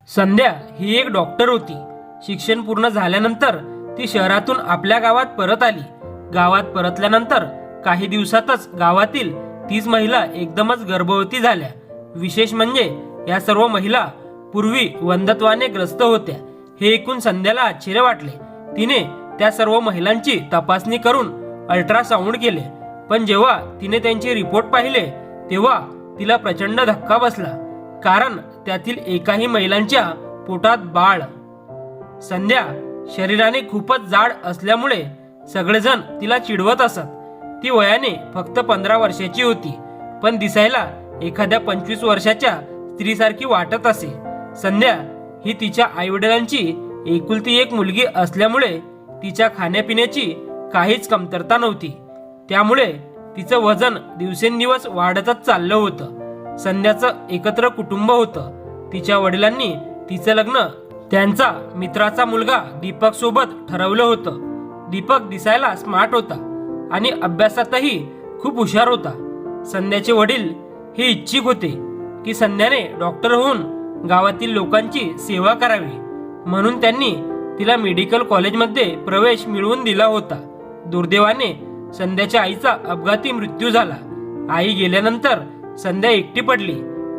संध्या ही एक डॉक्टर होती। शिक्षण पूर्ण झाल्यानंतर ती शहरातून आपल्या गावात परत आली। गावात परतल्यानंतर काही दिवसातच गावातील 30 महिला एकदमच गर्भवती झाल्या। विशेष म्हणजे या सर्व महिला पूर्वी वंध्यत्वाने ग्रस्त होत्या। हे ऐकून संध्याला आश्चर्य वाटले। तिने त्या सर्व महिलांची तपासणी करून अल्ट्रासाऊंड केले, पण जेव्हा तिने त्यांचे रिपोर्ट पाहिले तेव्हा तिला प्रचंड धक्का बसला, कारण त्यातील एकाही महिलांच्या पोटात बाळ। संध्या शरीराने खूपच जाड असल्यामुळे सगळेजण तिला चिडवत असत। ती वयाने फक्त 15 वर्षाची होती, पण दिसायला एखाद्या 25 वर्षाच्या स्त्रीसारखी वाटत असे। संध्या ही तिच्या आईवडिलांची एकुलती एक मुलगी असल्यामुळे तिच्या खाण्यापिण्याची काहीच कमतरता नव्हती। त्यामुळे तिचं वजन दिवसेंदिवस वाढतच चाललं होतं। संध्याचं एकत्र कुटुंब होतं। तिच्या वडिलांनी तिचं लग्न त्यांचा मित्राचा मुलगा दीपक सोबत ठरवलं होतं। दीपक दिसायला स्मार्ट होता आणि अभ्यासातही खूप हुशार होता। संध्याचे वडील हे इच्छुक होते की संध्याने डॉक्टर होऊन गावातील लोकांची सेवा करावी, म्हणून त्यांनी तिला मेडिकल कॉलेजमध्ये प्रवेश मिळवून दिला होता। दुर्दैवाने संध्याच्या आईचा अपघाती मृत्यू झाला। आई गेल्यानंतर संध्या एकटी पडली।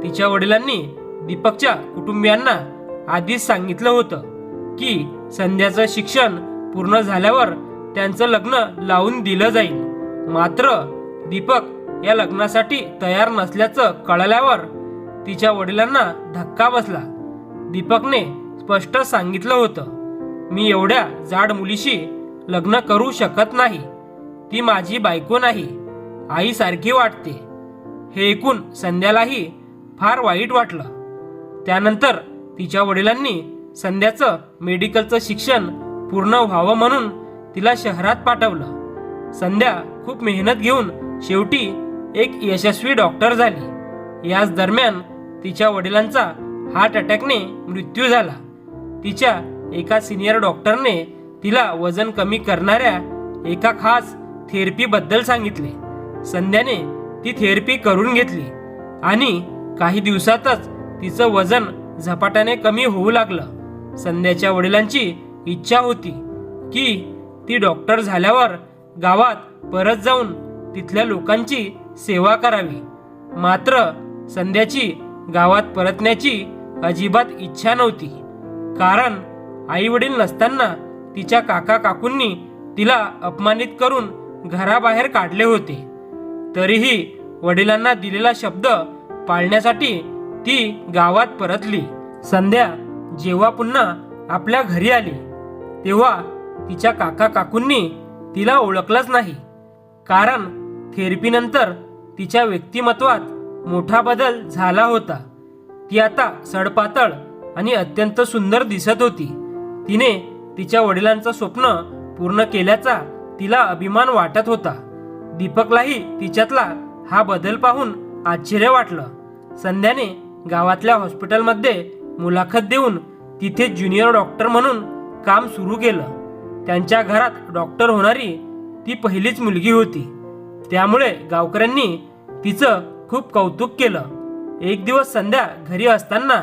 तिच्या वडिलांनी दीपकच्या कुटुंबियांना आधीच सांगितलं होतं की संध्याचं शिक्षण पूर्ण झाल्यावर त्यांचं लग्न लावून दिलं जाईल। मात्र दीपक या लग्नासाठी तयार नसल्याचं कळल्यावर तिच्या वडिलांना धक्का बसला। दीपकने स्पष्ट सांगितलं होतं, मी एवढ्या जाड मुलीशी लग्न करू शकत नाही, ती माझी बायको नाही, आईसारखी वाटते। हे ऐकून संध्यालाही फार वाईट वाटलं। त्यानंतर तिच्या वडिलांनी संध्याचं मेडिकलचं शिक्षण पूर्ण व्हावं म्हणून तिला शहरात पाठवलं। संध्या खूप मेहनत घेऊन शेवटी एक यशस्वी डॉक्टर झाली। याच दरम्यान तिच्या वडिलांचा हार्ट अटॅकने मृत्यू झाला। तिच्या एका सिनियर डॉक्टरने तिला वजन कमी करणाऱ्या एका खास थेरपी बद्दल सांगितले। संध्याने ती थेरपी करून घेतली आणि काही दिवसातच तिचं वजन झपाट्याने कमी होऊ लागलं। संध्याच्या वडिलांची इच्छा होती की ती डॉक्टर झाल्यावर गावात परत जाऊन तिथल्या लोकांची सेवा करावी। मात्र संध्याची गावात परतण्याची अजिबात इच्छा नव्हती, कारण आई वडील नसताना तिच्या काका काकूंनी तिला अपमानित करून घराबाहेर काढले होते। तरीही वडिलांना दिलेला शब्द पाळण्यासाठी ती गावात परतली। संध्या जेव्हा पुन्हा आपल्या घरी आली तेव्हा तिच्या काका काकूंनी तिला ओळखलंच नाही, कारण थेरपीनंतर तिच्या व्यक्तिमत्वात मोठा बदल झाला होता। ती आता सडपातळ आणि अत्यंत सुंदर दिसत होती। तिने तिच्या वडिलांचं स्वप्न पूर्ण केल्याचा तिला अभिमान वाटत होता। दीपकलाही तिच्यातला हा बदल पाहून आश्चर्य वाटलं। संध्याने गावातल्या हॉस्पिटलमध्ये मुलाखत देऊन तिथे ज्युनियर डॉक्टर म्हणून काम सुरू केलं। त्यांच्या घरात डॉक्टर होणारी ती पहिलीच मुलगी होती, त्यामुळे गावकऱ्यांनी तिचं खूप कौतुक केलं। एक दिवस संध्या घरी असताना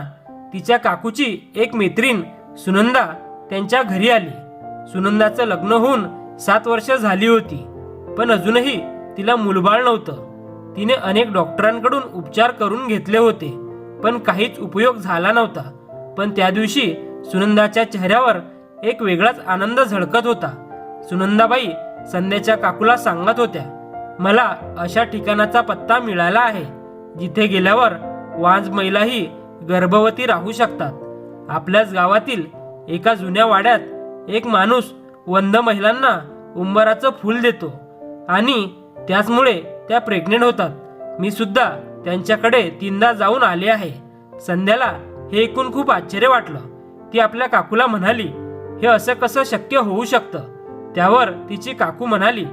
तिच्या काकूची एक मैत्रीण सुनंदा त्यांच्या घरी आली। सुनंदाचं लग्न होऊन 7 वर्ष झाली होती, पण अजूनही तिला मुलबाळ नव्हतं। तिने अनेक डॉक्टरांकडून उपचार करून घेतले होते, पण काहीच उपयोग झाला नव्हता। पण त्या दिवशी सुनंदाच्या चेहऱ्यावर एक वेगळाच आनंद झळकत होता। सुनंदाबाई संध्याच्या काकूला सांगत होत्या, मला अशा ठिकाणाचा पत्ता मिळाला आहे जिथे गेल्यावर वांज महिलाही गर्भवती राहू शकतात। आपल्याच गावातील एका जुन्या वाड्यात एक माणूस वंध महिलांना उंबराचं फूल देतो आणि त्याचमुळे त्या प्रेग्नेंट होतात। मी सुद्धा त्यांच्याकडे 3दा जाऊन आले आहे। संध्याला हे ऐकून खूप आश्चर्य वाटलं। ती आपल्या काकूला म्हणाली, हे असं कसं शक्य होऊ शकतं? त्यावर तिची काकू म्हणाली,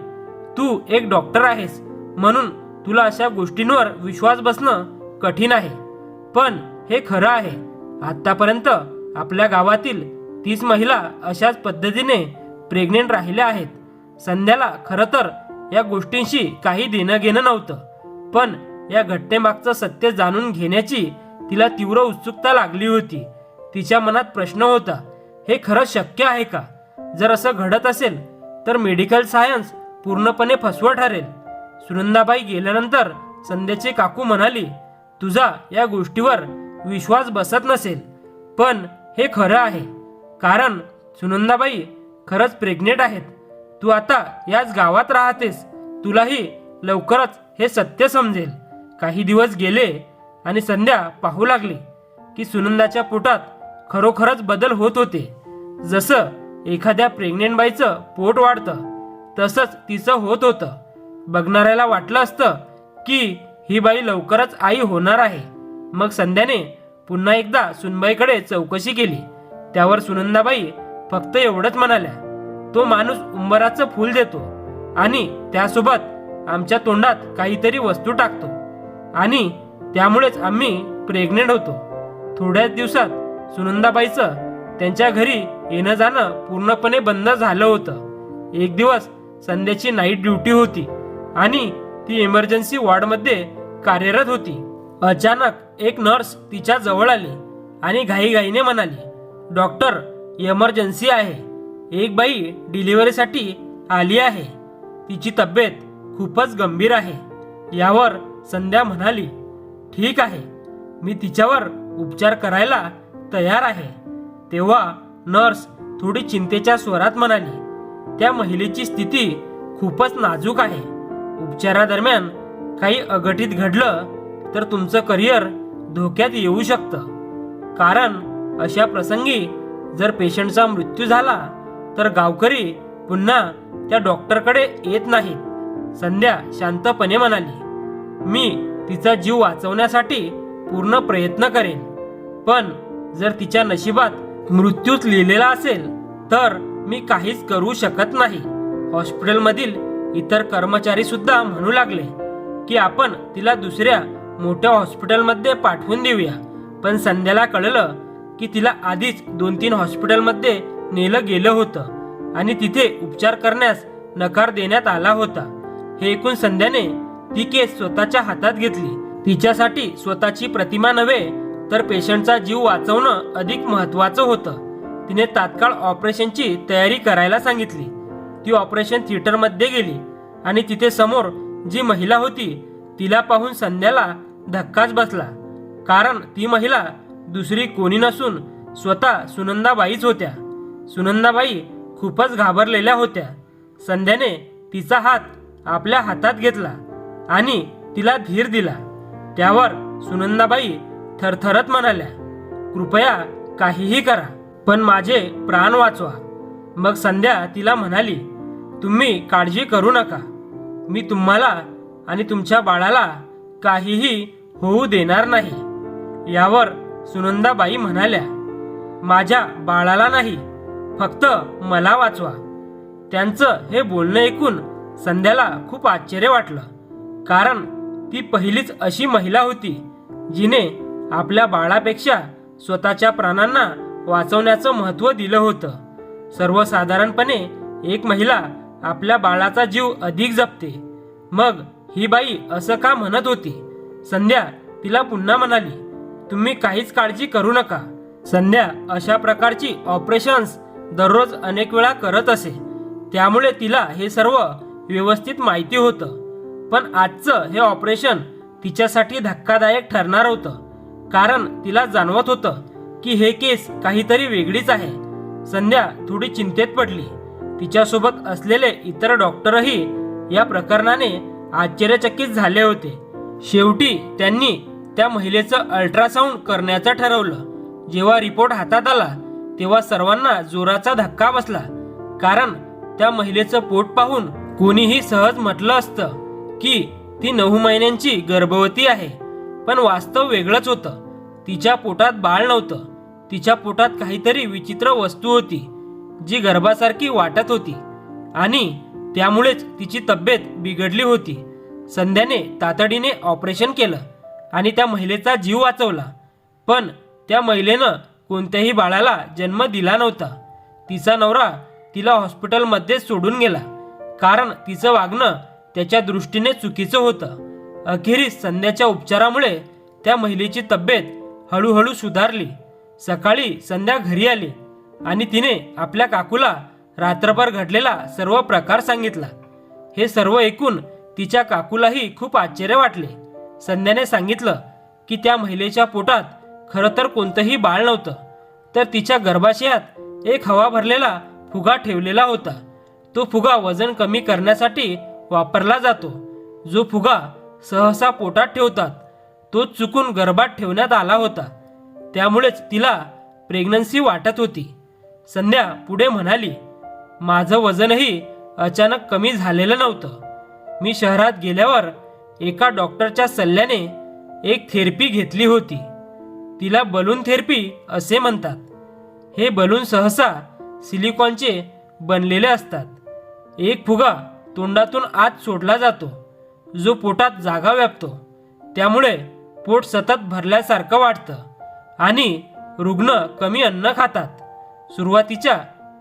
तू एक डॉक्टर आहेस म्हणून तुला अशा गोष्टींवर विश्वास बसणं कठीण आहे, पण हे खरं आहे। आतापर्यंत आपल्या गावातील 30 महिला अशाच पद्धतीने प्रेग्नेंट राहिल्या आहेत। संध्याला खरं तर या गोष्टींशी काही देणं घेणं नव्हतं, पण या घटनेमागचं सत्य जाणून घेण्याची तिला तीव्र उत्सुकता लागली होती। तिच्या मनात प्रश्न होता, हे खरंच शक्य आहे का? जर असं घडत असेल तर मेडिकल सायन्स पूर्णपणे फसवं ठरेल. सुनंदाबाई गेल्यानंतर संध्याची काकू म्हणाली, तुझा या गोष्टीवर विश्वास बसत नसेल, पण हे खरं आहे. कारण सुनंदाबाई खरंच प्रेग्नेंट आहेत. तू आता याच गावात राहतेस. तुलाही लवकरच हे सत्य समजेल. काही दिवस गेले आणि संध्या पाहू लागली की सुनंदाच्या पोटात खरोखरच बदल होत होते. जसं एखाद्या प्रेग्नेंट बाईचं पोट वाढतं तसंच तिचं होत होतं. बघणाऱ्याला वाटलं असतं की ही बाई लवकरच आई होणार आहे. मग संध्याने पुन्हा एकदा सुनबाईकडे चौकशी केली. त्यावर सुनंदाबाई फक्त एवढंच म्हणाल्या, तो माणूस उंबराचं फूल देतो आणि त्यासोबत आमच्या तोंडात काहीतरी वस्तू टाकतो आणि त्यामुळेच आम्ही प्रेग्नेंट होतो. थोड्याच दिवसात सुनंदाबाईचं त्यांच्या घरी येणं जाणं पूर्णपणे बंद झालं होतं. एक दिवस संध्याची नाईट ड्युटी होती आणि ती इमर्जन्सी वॉर्डमध्ये कार्यरत होती. अचानक एक नर्स तिच्या जवळ आली आणि घाईघाईने म्हणाली, डॉक्टर, इमर्जन्सी आहे. एक बाई डिलिव्हरीसाठी आली आहे. तिची तब्येत खूपच गंभीर आहे. यावर संध्या म्हणाली, ठीक आहे, मी तिच्यावर उपचार करायला तयार आहे. तेव्हा नर्स थोडी चिंतेच्या स्वरात म्हणाली, त्या महिलेची स्थिती खूपच नाजूक आहे. उपचारादरम्यान काही अघटित घडलं तर तुमचं करिअर धोक्यात येऊ शकतं. कारण अशा प्रसंगी जर पेशंटचा मृत्यू झाला तर गावकरी पुन्हा त्या डॉक्टरकडे येत नाहीत. संध्या शांतपणे म्हणाली, मी तिचा जीव वाचवण्यासाठी पूर्ण प्रयत्न करेन, पण जर तिच्या नशिबात मृत्यूच लिहिलेला असेल तर मी काहीच करू शकत नाही. हॉस्पिटलमधील इतर कर्मचारी सुद्धा म्हणू लागले की आपण तिला दुसऱ्या मोठ्या हॉस्पिटलमध्ये पाठवून देऊया. पण संध्याला कळलं की तिला आधीच 2-3 हॉस्पिटलमध्ये नेलं गेलं होतं आणि तिथे उपचार करण्यास नकार देण्यात आला होता. हे ऐकून संध्याने ती केस स्वतःच्या हातात घेतली. तिच्यासाठी स्वतःची प्रतिमा नव्हे तर पेशंटचा जीव वाचवणं अधिक महत्त्वाचं होतं. तिने तात्काळ ऑपरेशनची तयारी करायला सांगितली. ती ऑपरेशन थिएटरमध्ये गेली आणि तिथे समोर जी महिला होती तिला पाहून संध्याला धक्काच बसला. कारण ती महिला दुसरी कोणी नसून स्वतः सुनंदाबाईच होत्या. सुनंदाबाई खूपच घाबरलेल्या होत्या. संध्याने तिचा हात आपल्या हातात घेतला आणि तिला धीर दिला. त्यावर सुनंदाबाई थरथरत म्हणाल्या, कृपया काहीही करा, पण माझे प्राण वाचवा. मग संध्या तिला म्हणाली, तुम्ही काळजी करू नका, मी तुम्हाला आणि तुमच्या बाळाला काहीही होऊ देणार नाही. यावर सुनंदाबाई म्हणाल्या, माझ्या बाळाला नाही, फक्त मला वाचवा. त्यांचं हे बोलणं ऐकून संध्याला खूप आश्चर्य वाटलं. कारण ती पहिलीच अशी महिला होती जिने आपल्या बाळापेक्षा स्वतःच्या प्राणांना वाचवण्याचं महत्त्व दिलं होतं. सर्वसाधारणपणे एक महिला आपल्या बाळाचा जीव अधिक जपते. मग ही बाई असं का म्हणत होती? संध्या तिला पुन्हा म्हणाली, तुम्ही काहीच काळजी करू नका. संध्या अशा प्रकारची ऑपरेशन्स दररोज अनेक वेळा करत असे, त्यामुळे तिला हे सर्व व्यवस्थित माहिती होतं. पण आजचं हे ऑपरेशन तिच्यासाठी धक्कादायक ठरणार होतं. कारण तिला जाणवत होतं की हे केस काहीतरी वेगळीच आहे. संध्या थोडी चिंतेत पडली. तिच्यासोबत असलेले इतर डॉक्टरही या प्रकरणाने आश्चर्यचकित झाले होते. शेवटी त्यांनी त्या महिलेचं अल्ट्रासाऊंड करण्याचं ठरवलं. जेव्हा रिपोर्ट हातात आला तेव्हा सर्वांना जोराचा धक्का बसला. कारण त्या महिलेचं पोट पाहून कोणीही सहज म्हटलं असतं की ती 9 महिन्यांची गर्भवती आहे. पण वास्तव वेगळंच होतं. तिच्या पोटात बाळ नव्हतं. तिच्या पोटात काहीतरी विचित्र वस्तू होती जी गर्भासारखी वाटत होती आणि त्यामुळेच तिची तब्येत बिघडली होती. संध्याने तातडीने ऑपरेशन केलं आणि त्या महिलेचा जीव वाचवला. पण त्या महिलेनं कोणत्याही बाळाला जन्म दिला नव्हता. तिचा नवरा तिला हॉस्पिटलमध्ये सोडून गेला कारण तिचं वागणं त्याच्या दृष्टीने चुकीचं होतं. अखेरीस संध्याच्या उपचारामुळे त्या महिलेची तब्येत हळूहळू सुधारली. सकाळी संध्या घरी आली आणि तिने आपल्या काकूला रात्रभर घडलेला सर्व प्रकार सांगितला. हे सर्व ऐकून तिच्या काकूलाही खूप आश्चर्य वाटले. संध्याने सांगितलं की त्या महिलेच्या पोटात खरं तर कोणतंही बाळ नव्हतं, तर तिच्या गर्भाशयात एक हवा भरलेला फुगा ठेवलेला होता. तो फुगा वजन कमी करण्यासाठी वापरला जातो. जो फुगा सहसा पोटात ठेवतात तो चुकून गर्भात ठेवण्यात आला होता. त्यामुळेच तिला प्रेग्नन्सी वाटत होती. संध्या पुढे म्हणाली, माझं वजनही अचानक कमी झालेलं नव्हतं. मी शहरात गेल्यावर एका डॉक्टरच्या सल्ल्याने एक थेरपी घेतली होती. तिला बलून थेरपी असे म्हणतात. हे बलून सहसा सिलिकॉनचे बनलेले असतात. एक फुगा तोंडातून आत सोडला जातो जो पोटात जागा व्यापतो. त्यामुळे पोट सतत भरल्यासारखं वाटतं आणि रुग्ण कमी अन्न खातात. सुरुवातीच्या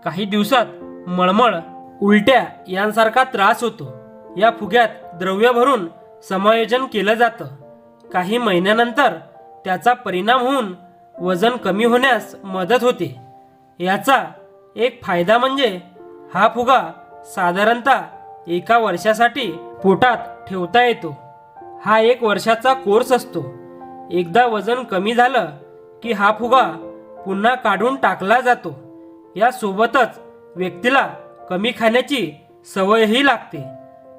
काही दिवसात मळमळ, उलट्या यांसारखा त्रास होतो. या फुग्यात द्रव्य भरून समायोजन केलं जातं. काही महिन्यानंतर त्याचा परिणाम होऊन वजन कमी होण्यास मदत होते. याचा एक फायदा म्हणजे हा फुगा साधारणतः 1 वर्षासाठी पोटात ठेवता येतो. हा 1 वर्षाचा कोर्स असतो. एकदा वजन कमी झालं की हा फुगा पुन्हा काढून टाकला जातो. यासोबतच व्यक्तीला कमी खाण्याची सवयही लागते.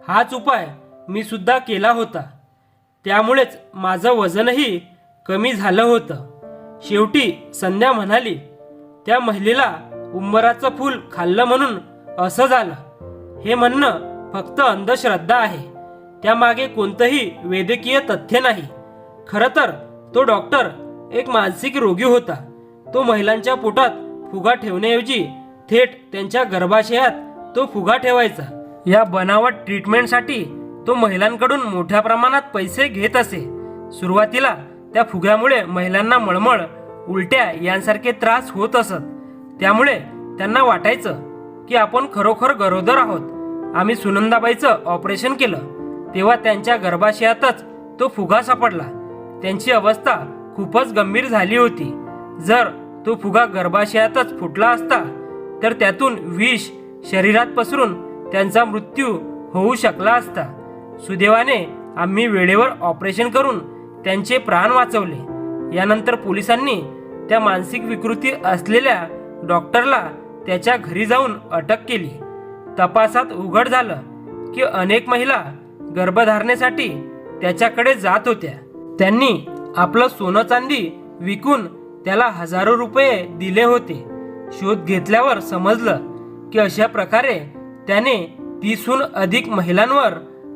हाच उपाय मी सुद्धा केला होता. त्यामुळेच माझं वजनही कमी झालं होतं. शेवटी संध्या म्हणाली, त्या महिलेला उंबराचं फूल खाल्लं म्हणून असं झालं. हे म्हणणं फक्त अंधश्रद्धा आहे. त्यामागे कोणतंही वैद्यकीय तथ्य नाही. खरं तर तो डॉक्टर एक मानसिक रोगी होता. तो महिलांच्या पोटात फुगा ठेवण्याऐवजी थेट त्यांच्या गर्भाशयात तो फुगा ठेवायचा. या बनावट ट्रीटमेंटसाठी तो महिलांकडून मोठ्या प्रमाणात पैसे घेत असे. सुरुवातीला त्या फुग्यामुळे महिलांना मळमळ, उलट्या यांसारखे त्रास होत असत. त्यामुळे त्यांना वाटायचं की आपण खरोखर गरोदर आहोत. आम्ही सुनंदाबाईचं ऑपरेशन केलं तेव्हा त्यांच्या गर्भाशयातच तो फुगा सापडला. त्यांची अवस्था खूपच गंभीर झाली होती. जर तो फुगा गर्भाशयातच फुटला असता तर त्यातून विष शरीरात पसरून त्यांचा मृत्यू होऊ शकला असता. सुदैवाने आम्ही वेळेवर ऑपरेशन करून त्यांचे प्राण वाचवले. यानंतर पोलिसांनी त्या मानसिक विकृती असलेल्या डॉक्टरला त्याच्या घरी जाऊन अटक केली. तपासात उघड झालं की अनेक महिला गर्भधारणेसाठी त्याच्याकडे जात होत्या. त्यांनी आपलं सोनं चांदी विकून त्याला हजारो रुपये दिले होते. शोध घेतल्यावर समजलं की अशा प्रकारे त्याने 30हून अधिक महिलांवर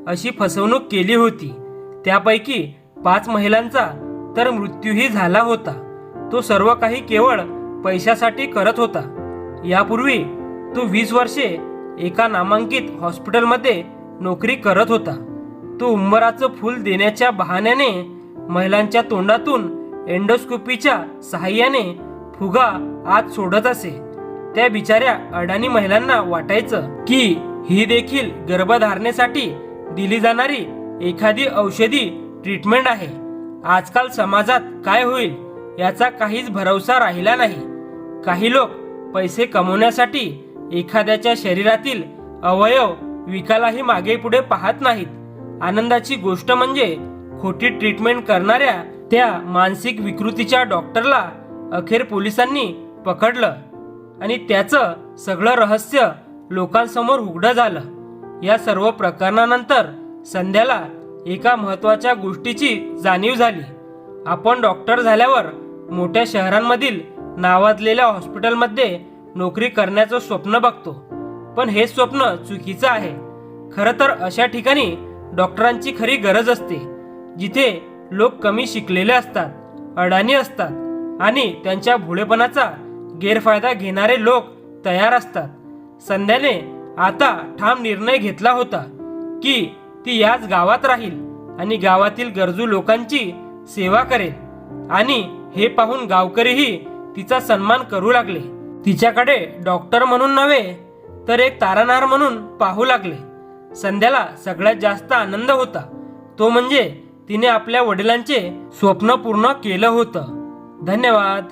अशी फसवणूक केली होती. त्यापैकी 5 महिलांचा तर मृत्यूही झाला होता. तो सर्व काही केवळ पैशासाठी करत होता. यापूर्वी तो 20 वर्षे एका नामांकित हॉस्पिटलमध्ये नोकरी करत होता. तो उंबराचं फूल देण्याच्या बहाण्याने महिलांच्या तोंडातून एंडोस्कोपीच्या सहाय्याने फुगा आत सोडत असे. त्या बिचाऱ्या अडाणी महिलांना वाटायचं की ही देखील गर्भधारणेसाठी दिली जाणारी एखादी औषधी ट्रीटमेंट आहे. आजकाल समाजात काय होईल याचा काहीच भरवसा राहिला नाही. काही लोक पैसे कमवण्यासाठी एखाद्याच्या शरीरातील अवयव विकायलाही मागे पुढे पाहत नाहीत. आनंदाची गोष्ट म्हणजे खोटी ट्रीटमेंट करणाऱ्या त्या मानसिक विकृतीच्या डॉक्टरला अखेर पोलिसांनी पकडलं आणि त्याचं सगळं रहस्य लोकांसमोर उघडं झालं. या सर्व प्रकरणानंतर संध्याला एका महत्त्वाच्या गोष्टीची जाणीव झाली. आपण डॉक्टर झाल्यावर मोठ्या शहरांमधील नावाजलेल्या हॉस्पिटलमध्ये नोकरी करण्याचं स्वप्न बघतो. पण हे स्वप्न चुकीचं आहे. खरं तर अशा ठिकाणी डॉक्टरांची खरी गरज असते जिथे लोक कमी शिकलेले असतात, अडाणी असतात आणि त्यांच्या भोळेपणाचा गैरफायदा घेणारे लोक तयार असतात. संध्याने आता ठाम निर्णय घेतला होता की ती याच गावात राहील आणि गावातील गरजू लोकांची सेवा करेल. आणि हे पाहून गावकरीही तिचा सन्मान करू लागले. तिच्याकडे डॉक्टर म्हणून नव्हे तर एक तारणहार म्हणून पाहू लागले. संध्याला सगळ्यात जास्त आनंद होता तो म्हणजे तिने आपल्या वडिलांचे स्वप्न पूर्ण केलं होतं. धन्यवाद.